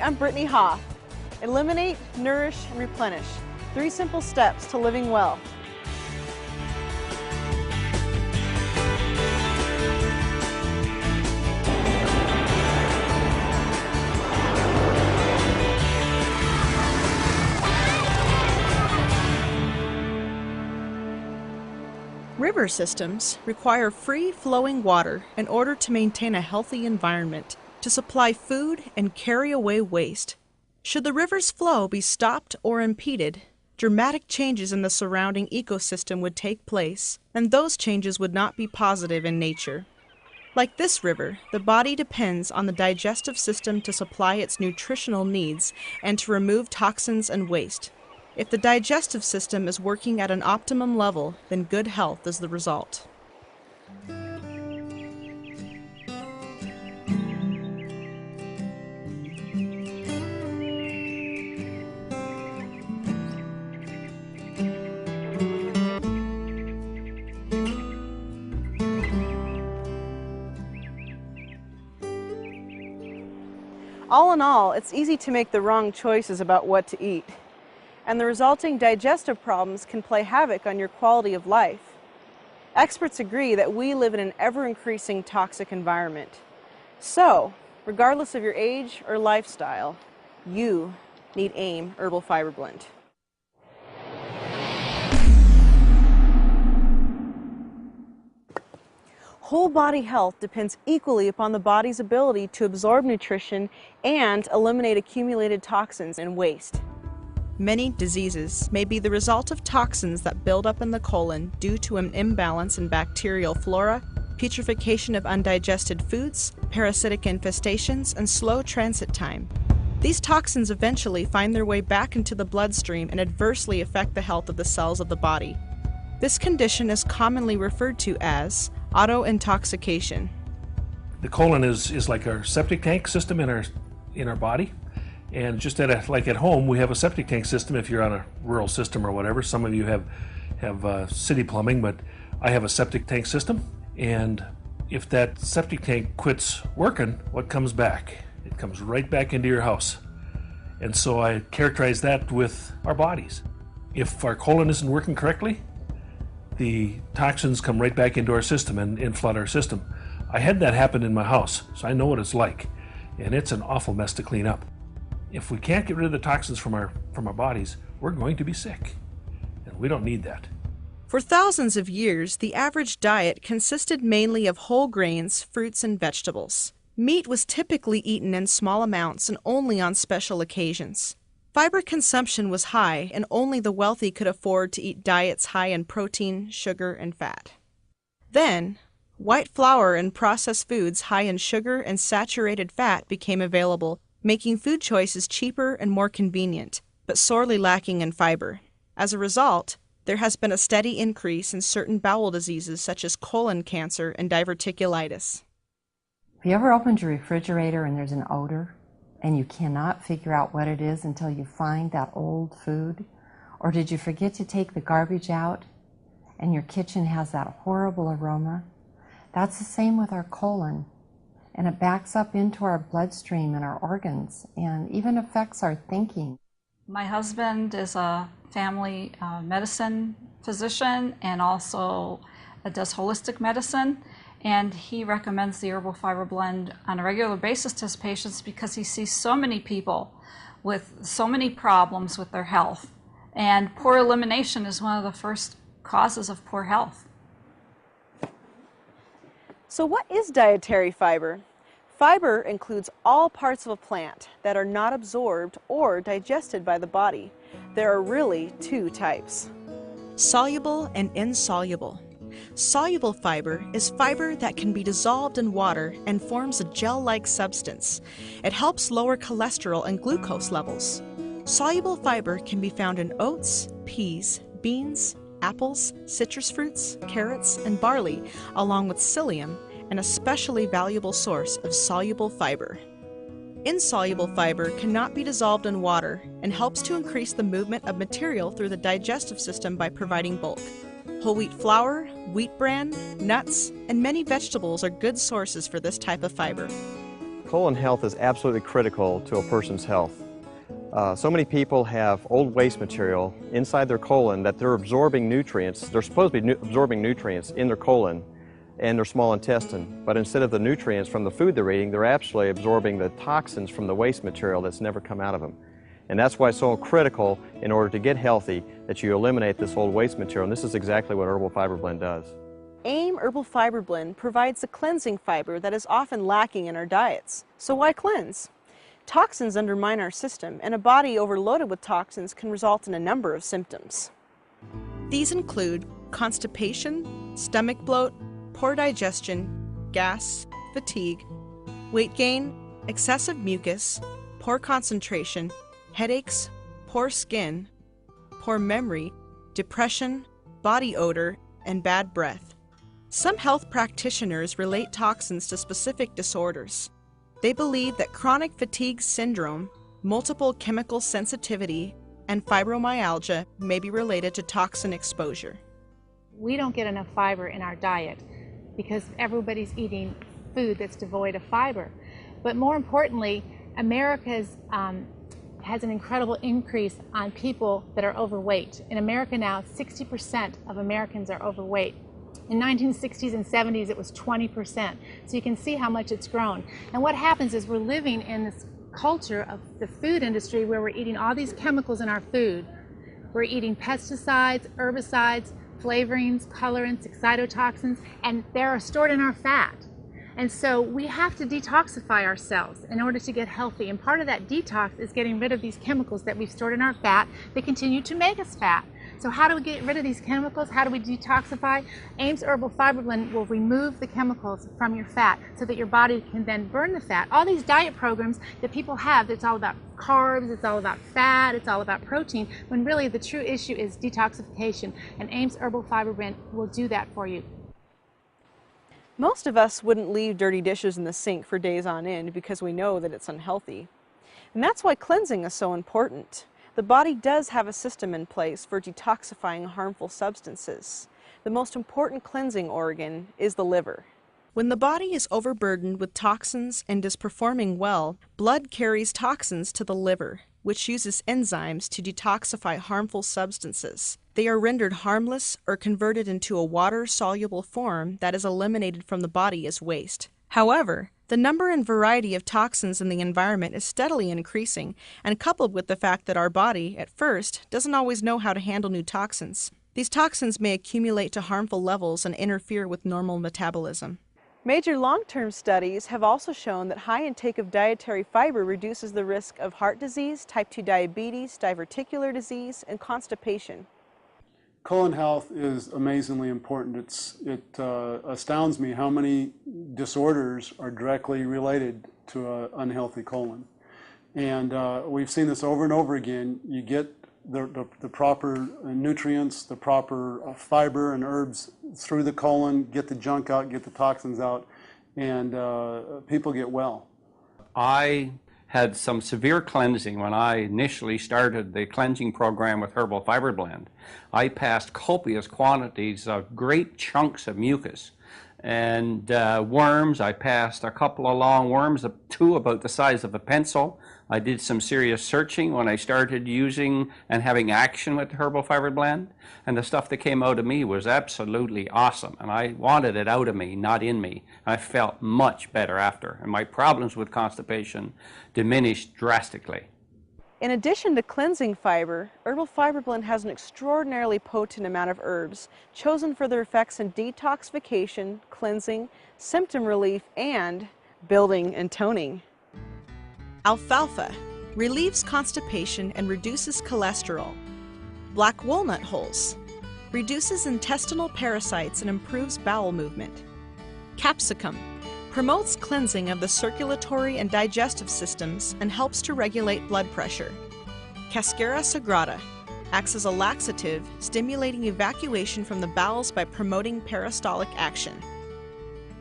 I'm Brittany Hoff. Eliminate, nourish, and replenish. 3 simple steps to living well. River systems require free-flowing water in order to maintain a healthy environment, to supply food and carry away waste. Should the river's flow be stopped or impeded, dramatic changes in the surrounding ecosystem would take place, and those changes would not be positive in nature. Like this river, the body depends on the digestive system to supply its nutritional needs and to remove toxins and waste. If the digestive system is working at an optimum level, then good health is the result. All in all, it's easy to make the wrong choices about what to eat, and the resulting digestive problems can play havoc on your quality of life. Experts agree that we live in an ever-increasing toxic environment. So, regardless of your age or lifestyle, you need AIM Herbal Fiberblend. Whole body health depends equally upon the body's ability to absorb nutrition and eliminate accumulated toxins and waste. Many diseases may be the result of toxins that build up in the colon due to an imbalance in bacterial flora, putrefaction of undigested foods, parasitic infestations, and slow transit time. These toxins eventually find their way back into the bloodstream and adversely affect the health of the cells of the body. This condition is commonly referred to as autointoxication. The colon is like our septic tank system in our body. And just like at home, we have a septic tank system if you're on a rural system or whatever. Some of you have city plumbing, but I have a septic tank system. And if that septic tank quits working, what comes back? It comes right back into your house. And so I characterize that with our bodies. If our colon isn't working correctly, the toxins come right back into our system and flood our system. I had that happen in my house, so I know what it's like. And it's an awful mess to clean up. If we can't get rid of the toxins from our bodies, we're going to be sick, and we don't need that. For thousands of years, the average diet consisted mainly of whole grains, fruits, and vegetables. Meat was typically eaten in small amounts and only on special occasions. Fiber consumption was high, and only the wealthy could afford to eat diets high in protein, sugar, and fat. Then, white flour and processed foods high in sugar and saturated fat became available, making food choices cheaper and more convenient, but sorely lacking in fiber. As a result, there has been a steady increase in certain bowel diseases such as colon cancer and diverticulitis. Have you ever opened your refrigerator and there's an odor and you cannot figure out what it is until you find that old food? Or did you forget to take the garbage out and your kitchen has that horrible aroma? That's the same with our colon. And it backs up into our bloodstream and our organs and even affects our thinking. My husband is a family medicine physician and also does holistic medicine, and he recommends the Herbal Fiberblend on a regular basis to his patients because he sees so many people with so many problems with their health, and poor elimination is one of the first causes of poor health. So what is dietary fiber? Fiber includes all parts of a plant that are not absorbed or digested by the body. There are really 2 types: soluble and insoluble. Soluble fiber is fiber that can be dissolved in water and forms a gel-like substance. It helps lower cholesterol and glucose levels. Soluble fiber can be found in oats, peas, beans, apples, citrus fruits, carrots, and barley, along with psyllium, an especially valuable source of soluble fiber. Insoluble fiber cannot be dissolved in water and helps to increase the movement of material through the digestive system by providing bulk. Whole wheat flour, wheat bran, nuts, and many vegetables are good sources for this type of fiber. Colon health is absolutely critical to a person's health. So many people have old waste material inside their colon that they're absorbing nutrients. They're supposed to be absorbing nutrients in their colon and their small intestine, but instead of the nutrients from the food they're eating, they're actually absorbing the toxins from the waste material that's never come out of them. And that's why it's so critical in order to get healthy that you eliminate this old waste material, and this is exactly what Herbal Fiberblend does. AIM Herbal Fiberblend provides the cleansing fiber that is often lacking in our diets. So why cleanse? Toxins undermine our system, and a body overloaded with toxins can result in a number of symptoms. These include constipation, stomach bloat, poor digestion, gas, fatigue, weight gain, excessive mucus, poor concentration, headaches, poor skin, poor memory, depression, body odor, and bad breath. Some health practitioners relate toxins to specific disorders. They believe that chronic fatigue syndrome, multiple chemical sensitivity, and fibromyalgia may be related to toxin exposure. We don't get enough fiber in our diet because everybody's eating food that's devoid of fiber. But more importantly, America has an incredible increase on people that are overweight. In America now, 60% of Americans are overweight. In 1960s and 70s, it was 20%. So you can see how much it's grown. And what happens is we're living in this culture of the food industry where we're eating all these chemicals in our food. We're eating pesticides, herbicides, flavorings, colorants, excitotoxins, and they're stored in our fat. And so we have to detoxify ourselves in order to get healthy. And part of that detox is getting rid of these chemicals that we've stored in our fat that continue to make us fat. So how do we get rid of these chemicals? How do we detoxify? AIM's Herbal Fiberblend will remove the chemicals from your fat so that your body can then burn the fat. All these diet programs that people have, it's all about carbs, it's all about fat, it's all about protein, when really the true issue is detoxification. And AIM's Herbal Fiberblend will do that for you. Most of us wouldn't leave dirty dishes in the sink for days on end because we know that it's unhealthy. And that's why cleansing is so important. The body does have a system in place for detoxifying harmful substances. The most important cleansing organ is the liver. When the body is overburdened with toxins and is performing well, blood carries toxins to the liver, which uses enzymes to detoxify harmful substances. They are rendered harmless or converted into a water-soluble form that is eliminated from the body as waste. However, the number and variety of toxins in the environment is steadily increasing, and coupled with the fact that our body, at first, doesn't always know how to handle new toxins. These toxins may accumulate to harmful levels and interfere with normal metabolism. Major long-term studies have also shown that high intake of dietary fiber reduces the risk of heart disease, type 2 diabetes, diverticular disease, and constipation. Colon health is amazingly important. It astounds me how many disorders are directly related to an unhealthy colon. And we've seen this over and over again. You get the proper nutrients, the proper fiber and herbs through the colon, get the junk out, get the toxins out, and people get well. I had some severe cleansing when I initially started the cleansing program with Herbal Fiberblend. I passed copious quantities of great chunks of mucus and worms. I passed a couple of long worms, two about the size of a pencil. I did some serious searching when I started using and having action with Herbal Fiberblend, and the stuff that came out of me was absolutely awesome, and I wanted it out of me, not in me. I felt much better after, and my problems with constipation diminished drastically. In addition to cleansing fiber, Herbal Fiberblend has an extraordinarily potent amount of herbs chosen for their effects in detoxification, cleansing, symptom relief, and building and toning. Alfalfa relieves constipation and reduces cholesterol. Black walnut hulls reduces intestinal parasites and improves bowel movement. Capsicum promotes cleansing of the circulatory and digestive systems and helps to regulate blood pressure. Cascara sagrada acts as a laxative, stimulating evacuation from the bowels by promoting peristaltic action.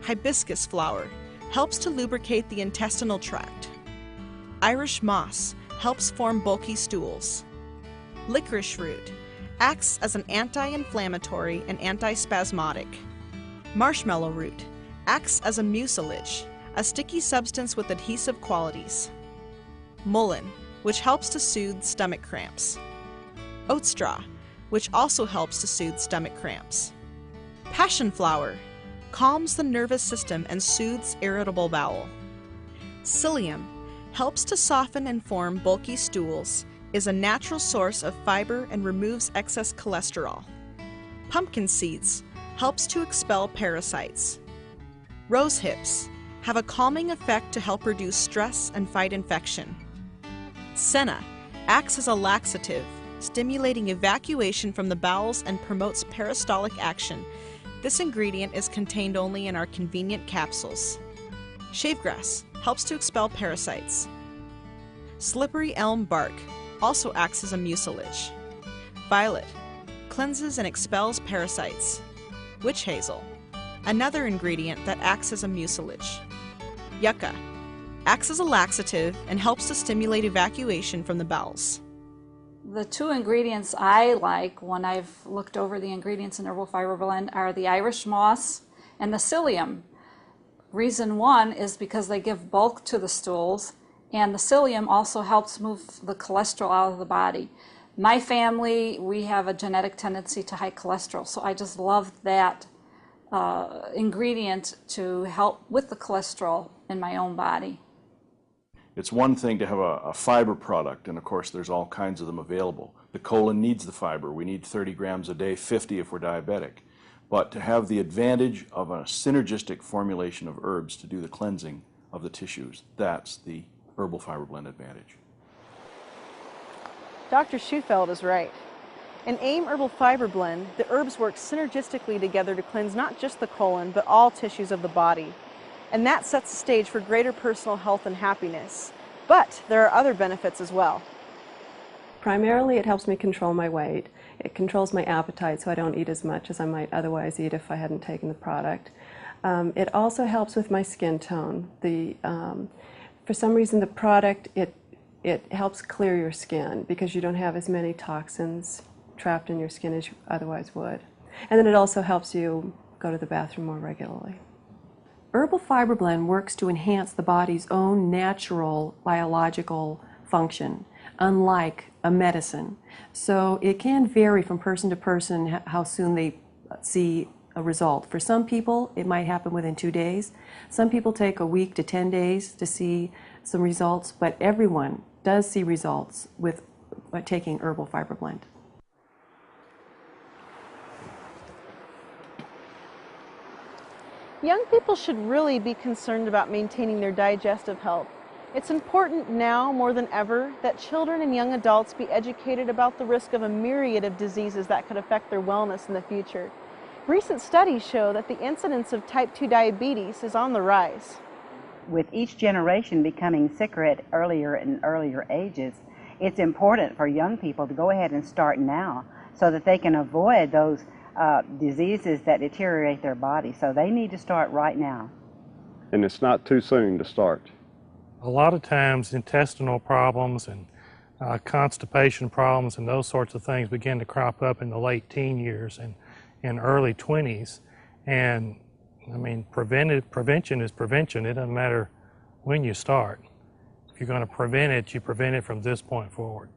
Hibiscus flower helps to lubricate the intestinal tract. Irish moss helps form bulky stools. Licorice root acts as an anti-inflammatory and antispasmodic. Marshmallow root acts as a mucilage, a sticky substance with adhesive qualities. Mullein, which helps to soothe stomach cramps. Oat straw, which also helps to soothe stomach cramps. Passion flower, calms the nervous system and soothes irritable bowel. Psyllium, helps to soften and form bulky stools, is a natural source of fiber and removes excess cholesterol. Pumpkin seeds, helps to expel parasites. Rose hips, have a calming effect to help reduce stress and fight infection. Senna, acts as a laxative, stimulating evacuation from the bowels and promotes peristaltic action. This ingredient is contained only in our convenient capsules. Shavegrass, helps to expel parasites. Slippery elm bark, also acts as a mucilage. Violet, cleanses and expels parasites. Witch hazel, another ingredient that acts as a mucilage. Yucca, acts as a laxative and helps to stimulate evacuation from the bowels. The two ingredients I like when I've looked over the ingredients in Herbal Fiberblend are the Irish moss and the psyllium. Reason one is because they give bulk to the stools, and the psyllium also helps move the cholesterol out of the body. My family, we have a genetic tendency to high cholesterol, so I just love that ingredient to help with the cholesterol in my own body. It's one thing to have a fiber product, and of course there's all kinds of them available. The colon needs the fiber. We need 30 grams a day, 50 if we're diabetic. But to have the advantage of a synergistic formulation of herbs to do the cleansing of the tissues, that's the Herbal Fiberblend advantage. Dr. Schufeld is right. In AIM Herbal Fiberblend, the herbs work synergistically together to cleanse not just the colon, but all tissues of the body. And that sets the stage for greater personal health and happiness. But there are other benefits as well. Primarily, it helps me control my weight. It controls my appetite so I don't eat as much as I might otherwise eat if I hadn't taken the product. It also helps with my skin tone. For some reason, the product, it helps clear your skin because you don't have as many toxins trapped in your skin as you otherwise would. And then it also helps you go to the bathroom more regularly. Herbal Fiberblend works to enhance the body's own natural biological function, unlike a medicine. So it can vary from person to person how soon they see a result. For some people, it might happen within 2 days. Some people take a week to 10 days to see some results, but everyone does see results with taking Herbal Fiberblend. Young people should really be concerned about maintaining their digestive health. It's important now more than ever that children and young adults be educated about the risk of a myriad of diseases that could affect their wellness in the future. Recent studies show that the incidence of type 2 diabetes is on the rise. With each generation becoming sicker at earlier and earlier ages, it's important for young people to go ahead and start now so that they can avoid those diseases that deteriorate their body. So they need to start right now. And it's not too soon to start. A lot of times intestinal problems and constipation problems and those sorts of things begin to crop up in the late teen years and in early 20s. And I mean, prevention is prevention. It doesn't matter when you start. If you're going to prevent it, you prevent it from this point forward.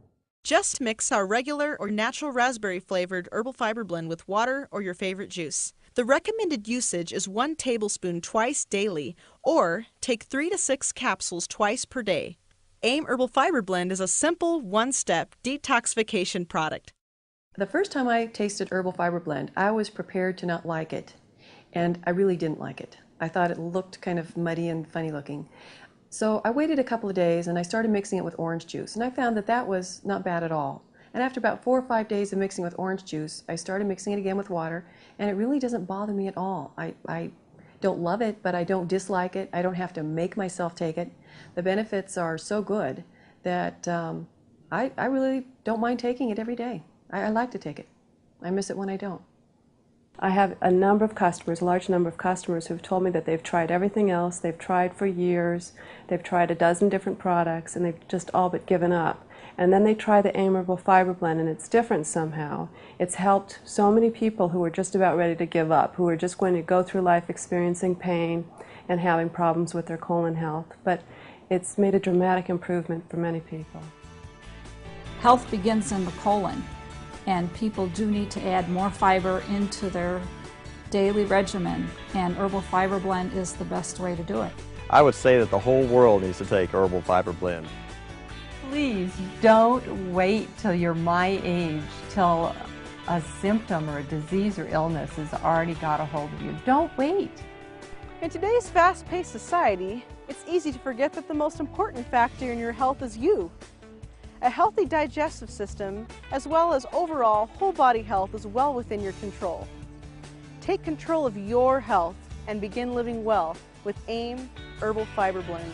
Just mix our regular or natural raspberry flavored Herbal Fiberblend with water or your favorite juice. The recommended usage is 1 tablespoon twice daily, or take 3 to 6 capsules twice per day. AIM Herbal Fiberblend is a simple, one-step detoxification product. The first time I tasted Herbal Fiberblend, I was prepared to not like it, and I really didn't like it. I thought it looked kind of muddy and funny looking. So I waited a couple of days and I started mixing it with orange juice, and I found that that was not bad at all. And after about 4 or 5 days of mixing with orange juice, I started mixing it again with water, and it really doesn't bother me at all. I don't love it, but I don't dislike it. I don't have to make myself take it. The benefits are so good that I really don't mind taking it every day. I like to take it. I miss it when I don't. I have a number of customers, a large number of customers who've told me that they've tried everything else, they've tried for years, they've tried a dozen different products, and they've just all but given up. And then they try the AIM Herbal Fiberblend, and it's different somehow. It's helped so many people who are just about ready to give up, who are just going to go through life experiencing pain. and having problems with their colon health. But it's made a dramatic improvement for many people. Health begins in the colon, and people do need to add more fiber into their daily regimen, and Herbal Fiberblend is the best way to do it. I would say that the whole world needs to take Herbal Fiberblend. Please don't wait till you're my age, till a symptom or a disease or illness has already got a hold of you. Don't wait. In today's fast-paced society, it's easy to forget that the most important factor in your health is you. A healthy digestive system, as well as overall whole body health, is well within your control. Take control of your health and begin living well with AIM Herbal Fiberblend.